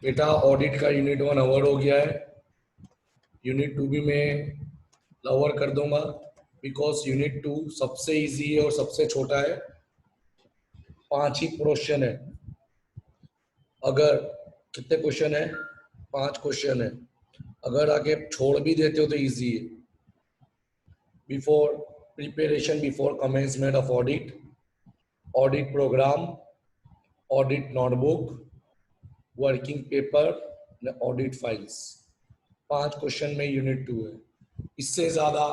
बेटा ऑडिट का यूनिट 1 अवर हो गया है। यूनिट 2 भी मैं लवर कर दूंगा बिकॉज यूनिट 2 सबसे इजी है और सबसे छोटा है। 5 ही क्वेश्चन है। अगर कितने क्वेश्चन है? 5 क्वेश्चन है। अगर आगे छोड़ भी देते हो तो इजी है। Before preparation before commencement of audit, audit program, audit notebook, working paper, audit files. 5 question में यूनिट 2 है। इससे ज्यादा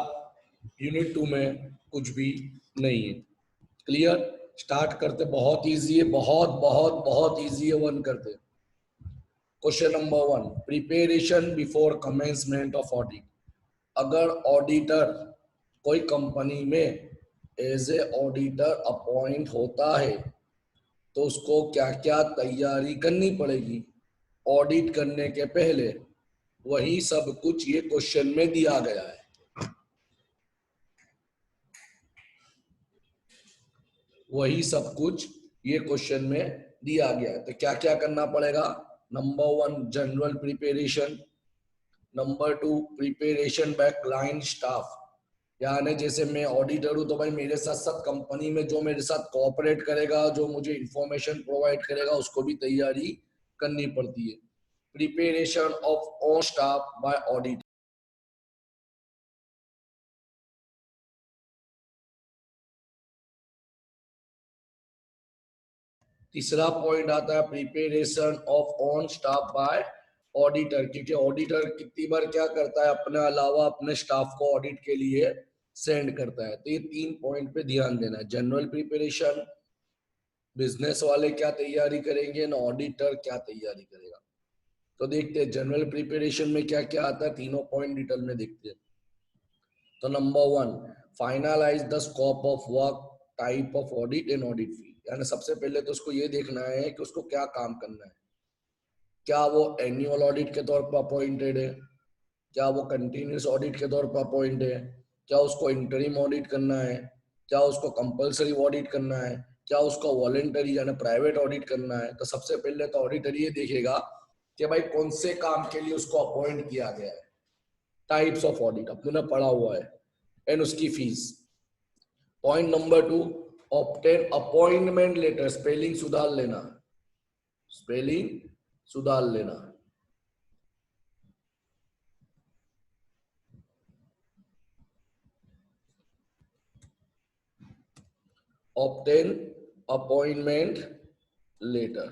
यूनिट 2 में कुछ भी नहीं है। क्लियर? स्टार्ट करते। बहुत इजी है, बहुत बहुत बहुत इजी है। 1 करते। Question number 1, preparation before commencement of audit. अगर ऑडिटर कोई कंपनी में एज ए ऑडिटर अपॉइंट होता है तो उसको क्या क्या तैयारी करनी पड़ेगी ऑडिट करने के पहले? वही सब कुछ ये क्वेश्चन में दिया गया है। वही सब कुछ ये क्वेश्चन में दिया गया है। तो क्या क्या करना पड़ेगा? Number 1, general preparation. Number 2, preparation by client staff. यानी जैसे मैं ऑडिटर हूं तो भाई मेरे साथ साथ कंपनी में जो मेरे साथ कोऑपरेट करेगा, जो मुझे इंफॉर्मेशन प्रोवाइड करेगा, उसको भी तैयारी करनी पड़ती है। Preparation of on staff by audit. तीसरा पॉइंट आता है preparation of on staff by auditor, क्योंकि ऑडिटर कितनी बार क्या करता है, अपने अलावा अपने स्टाफ को ऑडिट के लिए सेंड करता है। तो ये 3 पॉइंट पे ध्यान देना है। जनरल प्रिपरेशन, बिजनेस वाले क्या तैयारी करेंगे ना ऑडिटर क्या तैयारी करेगा। तो देखते हैं जनरल प्रिपरेशन में क्या क्या आता है। तीनों पॉइंट डिटेल में देखते हैं। तो number 1, finalize the scope of work, type of audit and audit fee. यानी सबसे पहले तो उसको ये देखना है कि उसको क्या काम करना है। क्या वो एनुअल ऑडिट के तौर पर अपॉइंटेड है? क्या वो कंटिन्यूस ऑडिट के तौर पर अपॉइंट है? क्या उसको इंटरिम ऑडिट करना है? क्या उसको कंपलसरी ऑडिट करना है? क्या उसको वॉलेंटरी यानी प्राइवेट ऑडिट करना है? तो सबसे पहले तो ऑडिटर ये देखेगा कि भाई कौन से काम के लिए उसको अपॉइंट किया गया है। टाइप्स ऑफ ऑडिट अपने पढ़ा हुआ है, एंड उसकी fees. Point number 2, obtain appointment letter. Spelling सुधार लेना, स्पेलिंग सुधार लेना। ऑब्टेन अपॉइंटमेंट लेटर,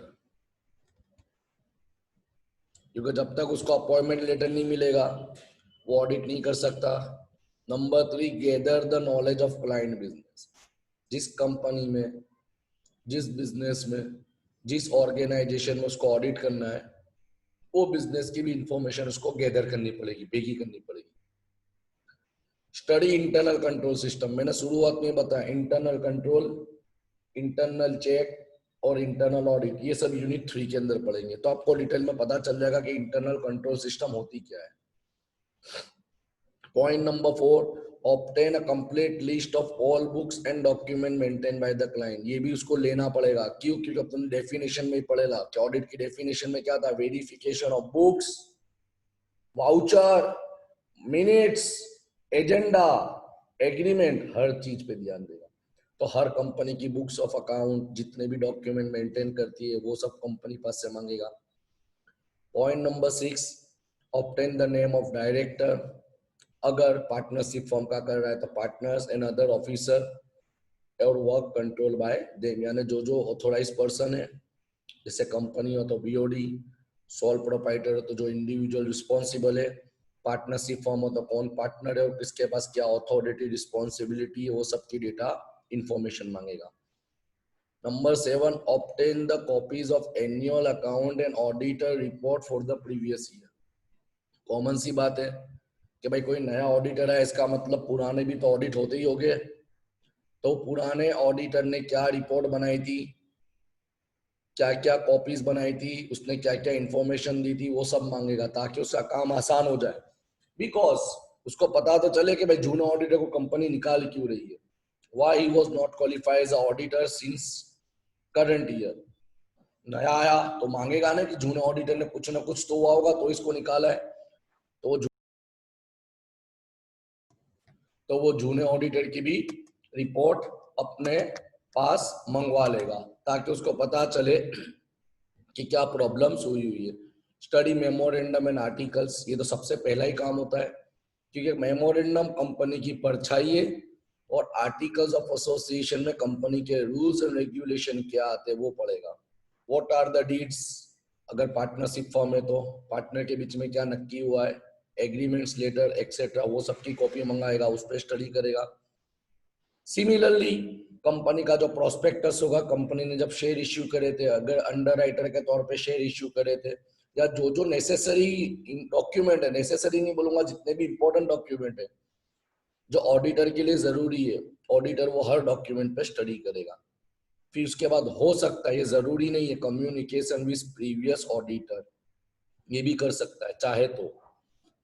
क्योंकि जब तक उसको अपॉइंटमेंट लेटर नहीं मिलेगा वो ऑडिट नहीं कर सकता। Number 3, gather the knowledge of client business. जिस कंपनी में, जिस बिजनेस में, जिस ऑर्गेनाइजेशन में उसको ऑडिट करना है, वो बिजनेस की भी इंफॉर्मेशन उसको गैदर करनी पड़ेगी, बेगी करनी पड़ेगी। Study internal control system. मैंने शुरुआत में बताया इंटरनल कंट्रोल, इंटरनल चेक और इंटरनल ऑडिट, ये सब यूनिट 3 के अंदर पढ़ेंगे। तो आपको डिटेल में पता चल जाएगा कि इंटरनल कंट्रोल सिस्टम होती क्या है। Point number 4, obtain a complete list of all books and document maintain by the client. ये भी उसको लेना पड़ेगा। क्यों? क्योंकि अपन डेफिनेशन में ही पढ़ेगा कि ऑडिट की डेफिनेशन में क्या था, verification of books, voucher, minutes, agenda, agreement, हर चीज पे ध्यान देगा। तो हर कंपनी की बुक्स ऑफ अकाउंट, जितने भी डॉक्यूमेंट मेंटेन करती है वो सब कंपनी पास से मांगेगा। Point number 6, obtain the name of director. अगर पार्टनरशिप फॉर्म का कर रहा है तो पार्टनर्स एंड अदर ऑफिसर और वर्क कंट्रोल बाय देम, यानी जो जो ऑथोराइज पर्सन है, जैसे कंपनी हो तो बीओडी, सोल प्रोप्राइटर हो तो जो इंडिविजुअल रिस्पॉन्सिबल है, पार्टनरशिप फॉर्म हो तो कौन पार्टनर है और किसके पास क्या अथॉरिटी रिस्पॉन्सिबिलिटी है, वो सबकी डेटा इंफॉर्मेशन मांगेगा। Number 7, obtain the copies of annual account and auditor report for the previous year. Common सी बात है कि भाई कोई नया ऑडिटर है, इसका मतलब पुराने भी तो ऑडिट होते ही होंगे। तो पुराने ऑडिटर ने क्या रिपोर्ट बनाई थी, क्या क्या कॉपीज बनाई थी, उसने क्या क्या इंफॉर्मेशन दी थी, वो सब मांगेगा ताकि उसका काम आसान हो जाए। बिकॉज उसको पता तो चले कि भाई जूनियर ऑडिटर को कंपनी निकाल क्यों रही है, why he was not qualified as an auditor since current year। नया आया तो मांगेगा ना कि जूनियर ऑडिटर ने कुछ ना कुछ तो हुआ होगा तो इसको निकाला है, तो वो जूनियर ऑडिटर की भी रिपोर्ट अपने पास मंगवा लेगा ताकि उसको पता चले कि क्या प्रॉब्लम्स हुई है। स्टडी मेमोरेंडम एंड आर्टिकल्स, ये तो सबसे पहला ही काम होता है, क्योंकि मेमोरेंडम कंपनी की परछाई है और आर्टिकल्स ऑफ एसोसिएशन में कंपनी के रूल्स एंड रेगुलेशन क्या आते हैं वो पढ़ेगा। व्हाट आर द डीड्स, अगर पार्टनरशिप फॉर्म है तो पार्टनर के बीच में क्या नक्की हुआ है, एग्रीमेंट्स लेटर एक्सेट्रा, वो सबकी कॉपी मंगाएगा, उस पर स्टडी करेगा। सिमिलरली कंपनी का जो प्रोस्पेक्टस होगा, कंपनी ने जब शेयर इश्यू करे थे, अगर अंडर राइटर के तौर पे शेयर इश्यू करे थे, या जो जो नेसेसरी डॉक्यूमेंट है, नेसेसरी नहीं बोलूंगा, जितने भी इंपॉर्टेंट डॉक्यूमेंट है जो ऑडिटर के लिए जरूरी है, ऑडिटर वो हर डॉक्यूमेंट पे स्टडी करेगा। फिर उसके बाद हो सकता है, ये जरूरी नहीं है, कम्युनिकेशन विद प्रीवियस ऑडिटर ये भी कर सकता है चाहे तो।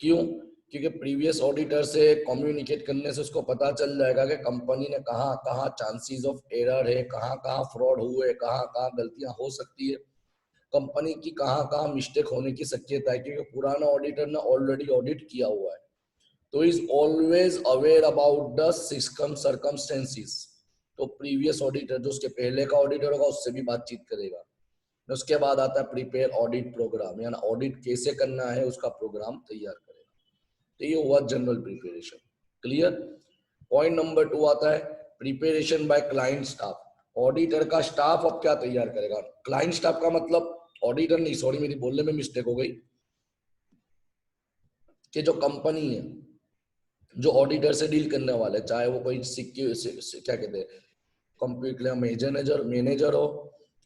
क्यों? क्योंकि प्रीवियस ऑडिटर से कम्युनिकेट करने से उसको पता चल जाएगा कि कंपनी ने कहाँ कहाँ चांसेस ऑफ एरर है, कहाँ कहाँ फ्रॉड हुए, कहाँ कहाँ गलतियां हो सकती है, कंपनी की कहाँ कहाँ मिस्टेक होने की शक्यता है, क्योंकि पुराना ऑडिटर ने ऑलरेडी ऑडिट किया हुआ है, तो is always aware about the circumstances. तो प्रीवियस ऑडिटर जो उसके पहले का ऑडिटर होगा उससे भी बातचीत करेगा। उसके बाद आता है प्रिपेयर ऑडिट प्रोग्राम, यानी ऑडिट कैसे करना है उसका प्रोग्राम तैयार करेगा। तो ये हुआ general preparation. Clear? Point number 2 आता है preparation by client staff. Auditor का स्टाफ अब क्या तैयार करेगा? क्लाइंट स्टाफ का मतलब ऑडिटर नहीं, सॉरी मेरी बोलने में मिस्टेक हो गई, कि जो कंपनी है जो ऑडिटर से डील करने वाले, चाहे वो कोई क्या कहते हैं, कंप्यूटर मैनेजर मैनेजर हो,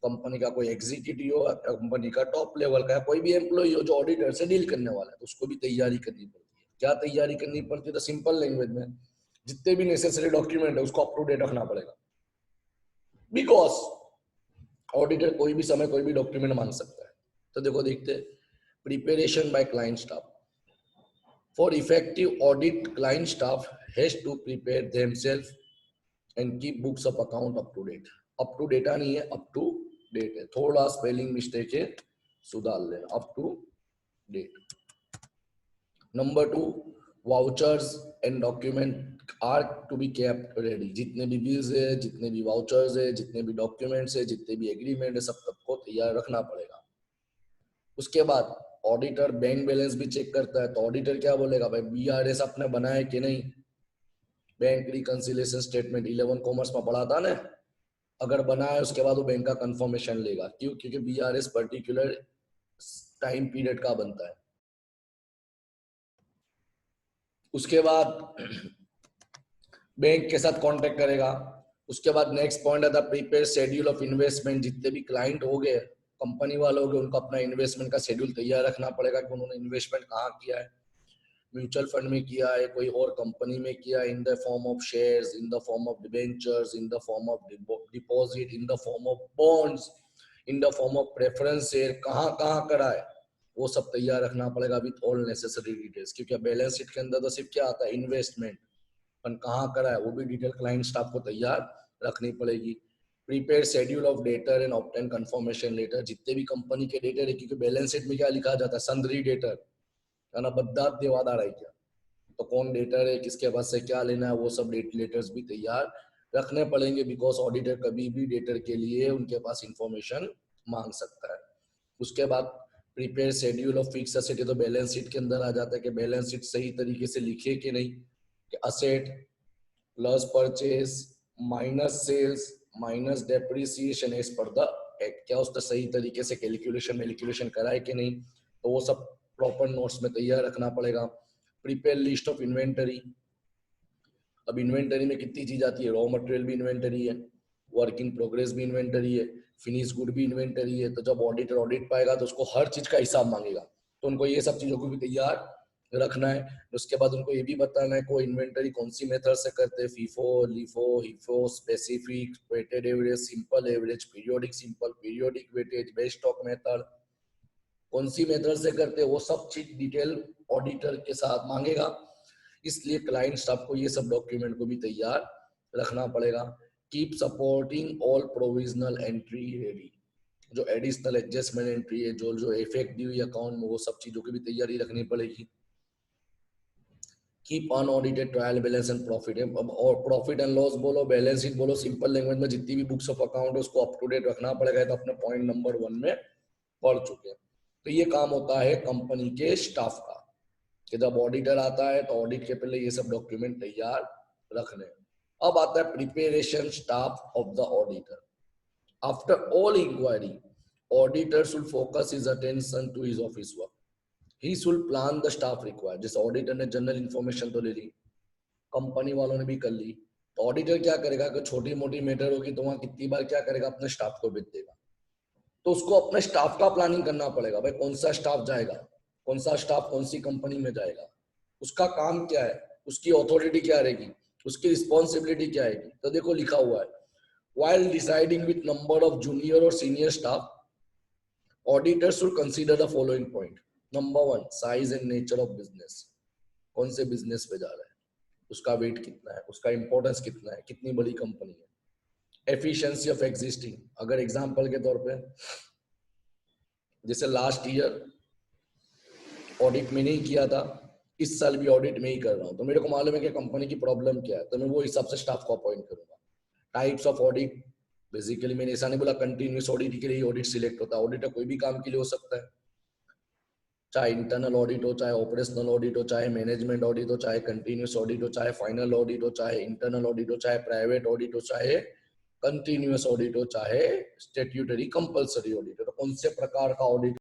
कंपनी का कोई एग्जीक्यूटिव हो, कंपनी का टॉप लेवल का कोई भी एम्प्लॉय हो जो ऑडिटर से डील करने वाला है, तो उसको भी तैयारी करनी पड़ती है। क्या तैयारी करनी पड़ती है? तो सिंपल लैंग्वेज में जितने भी नेसेसरी डॉक्यूमेंट है उसको अप टू डेट रखना पड़ेगा, बिकॉज ऑडिटर कोई भी समय कोई भी डॉक्यूमेंट मांग सकता है। तो देखो देखते, preparation by client staff. For effective audit, client staff has to prepare themselves and keep books of account up to date. Up to data नहीं है, up to date है, थोड़ा स्पेलिंग मिस्टेक है, सुधार ले, up to date. Number 2, vouchers and document are to be kept ready. जितने भी bills है, जितने भी vouchers है, जितने भी documents है, जितने भी agreement है, सब सबको तैयार रखना पड़ेगा। उसके बाद ऑडिटर बैंक बैलेंस भी चेक करता है, तो ऑडिटर क्या बोलेगा, भाई बीआरएस आपने बनाया कि नहीं, बैंक रिकंसिलिएशन स्टेटमेंट 11 कॉमर्स में पढ़ा था ना, अगर बनाया उसके बाद वो बैंक का कंफर्मेशन लेगा। क्यों? क्योंकि बीआरएस पर्टिकुलर टाइम पीरियड का बनता है। उसके बाद बैंक के साथ कांटेक्ट करेगा। उसके बाद नेक्स्ट पॉइंट आता है प्रिपेयर शेड्यूल ऑफ इन्वेस्टमेंट। जितने भी क्लाइंट हो गए, कंपनी वाले हो गए, उनको अपना इन्वेस्टमेंट का शेड्यूल तैयार रखना पड़ेगा कि उन्होंने इन्वेस्टमेंट कहाँ किया है, म्यूचुअल फंड में किया है, कोई और कंपनी में किया, in the form of shares, in the form of debentures, in the form of deposit, in the form of bonds, in the form of preference share, कहाँ कहाँ करा है वो सब तैयार रखना पड़ेगा विथ ऑल नेसेसरी डिटेल्स। क्योंकि बैलेंस शीट के अंदर तो सिर्फ क्या आता है, इन्वेस्टमेंट, पर कहाँ करा है वो भी डिटेल क्लाइंट स्टाफ को तैयार रखनी पड़ेगी। Prepare schedule of debtor and obtain confirmation letter. जितने भी कंपनी के डेटर है, क्योंकि बैलेंस शीट में क्या लिखा जाता है, सन्ड्री डेटर, है ना, बद्दात देवादार है क्या, तो कौन डेटर है, किसके पास से क्या लेना है, वो सब लेटर्स भी तैयार रखने पड़ेंगे, बिकॉज ऑडिटर कभी भी डेटर के लिए उनके पास इंफॉर्मेशन मांग सकता है। उसके बाद prepare schedule of fix asset. तो बैलेंस शीट के अंदर आ जाता है कि बैलेंस शीट सही तरीके से लिखे कि नहीं, कि asset plus purchase minus sales minus depreciation as per the act, क्या उसने सही तरीके से कैलकुलेशन कराए कि नहीं, तो वो सब प्रॉपर नोट्स में तैयार रखना पड़ेगा। Prepare list of inventory. अब इन्वेंटरी में कितनी चीज आती है, रॉ मटेरियल भी इन्वेंटरी है, वर्क इन प्रोग्रेस भी इन्वेंटरी है, फिनिश गुड भी इन्वेंटरी है। तो जब ऑडिटर ऑडिट पाएगा तो उसको हर चीज का हिसाब मांगेगा, तो उनको ये सब चीजों को भी तैयार रखना है। उसके बाद उनको ये भी बताना है कोई इन्वेंटरी कौन सी मेथड से करते हैं, FIFO, LIFO, HIFO, specific, weighted average, simple average, periodic simple, periodic weightage, best stock method, कौन सी मेथड से करते हैं, वो सब चीज डिटेल ऑडिटर के साथ मांगेगा। इसलिए क्लाइंट स्टाफ को ये सब डॉक्यूमेंट को भी तैयार रखना पड़ेगा। Keep supporting all provisional entry ready. जो एडिशनल एडजस्टमेंट एंट्री है, जो जो इफेक्ट दी हुई अकाउंट में, वो सब चीजों की भी तैयारी रखनी पड़ेगी। Keep unaudited trial balance and profit है, और प्रॉफिट एंड लॉस बोलो, बैलेंस शीट बोलो, सिंपल लैंग्वेज में जितनी भी बुक्स ऑफ अकाउंट है उसको अप टू डेट रखना पड़ेगा। तो अपने पॉइंट नंबर 1 में पढ़ चुके हैं। तो ये काम होता है कंपनी के स्टाफ का, कि जब ऑडिटर आता है तो ऑडिट के पहले ये सब डॉक्यूमेंट तैयार रखने। अब आता है preparation staff of the auditor. After all inquiry, auditor should focus his attention to his office work. He should plan the staff required. जैसे ऑडिटर ने जनरल इंफॉर्मेशन तो ले ली, कंपनी वालों ने भी कर ली, तो ऑडिटर क्या करेगा कि छोटी मोटी मैटर होगी तो वहां कितनी बार क्या करेगा, अपने स्टाफ को भेज देगा। तो उसको अपने स्टाफ का प्लानिंग करना पड़ेगा, भाई कौन सा स्टाफ जाएगा, कौन सा स्टाफ कौन सी कंपनी में जाएगा, उसका काम क्या है, उसकी अथॉरिटी क्या रहेगी, उसकी रिस्पॉन्सिबिलिटी क्या आएगी। तो देखो लिखा हुआ है, while deciding with number of junior or senior staff, auditors should consider the following point. Number 1, size and nature of business. कौन से बिजनेस पे जा रहा है, उसका वेट कितना है, उसका इंपॉर्टेंस कितना है, कितनी बड़ी कंपनी है। एफिशिएंसी ऑफ एग्जिस्टिंग, अगर एग्जांपल के तौर पे जैसे लास्ट ईयर ऑडिट में नहीं किया था, इस साल भी ऑडिट में ही कर रहा हूं, तो मेरे को मालूम है कि कंपनी की प्रॉब्लम क्या है, तो मैं वो हिसाब से स्टाफ को अपॉइंट करूंगा। टाइप्स ऑफ ऑडिट, बेसिकली मैंने ऐसा नहीं बोला कंटिन्यूस ऑडिट के लिए ऑडिट सिलेक्ट होता है, ऑडिटर कोई भी काम के लिए हो सकता है, चाहे इंटरनल ऑडिट हो, चाहे ऑपरेशनल ऑडिट हो, चाहे मैनेजमेंट ऑडिट हो, चाहे कंटिन्यूस ऑडिट हो, चाहे फाइनल ऑडिट हो, चाहे इंटरनल ऑडिट हो, चाहे प्राइवेट ऑडिट हो, चाहे कंटिन्यूस ऑडिट हो, चाहे स्टैट्यूटरी कंपल्सरी ऑडिट हो। तो कौन से प्रकार का ऑडिट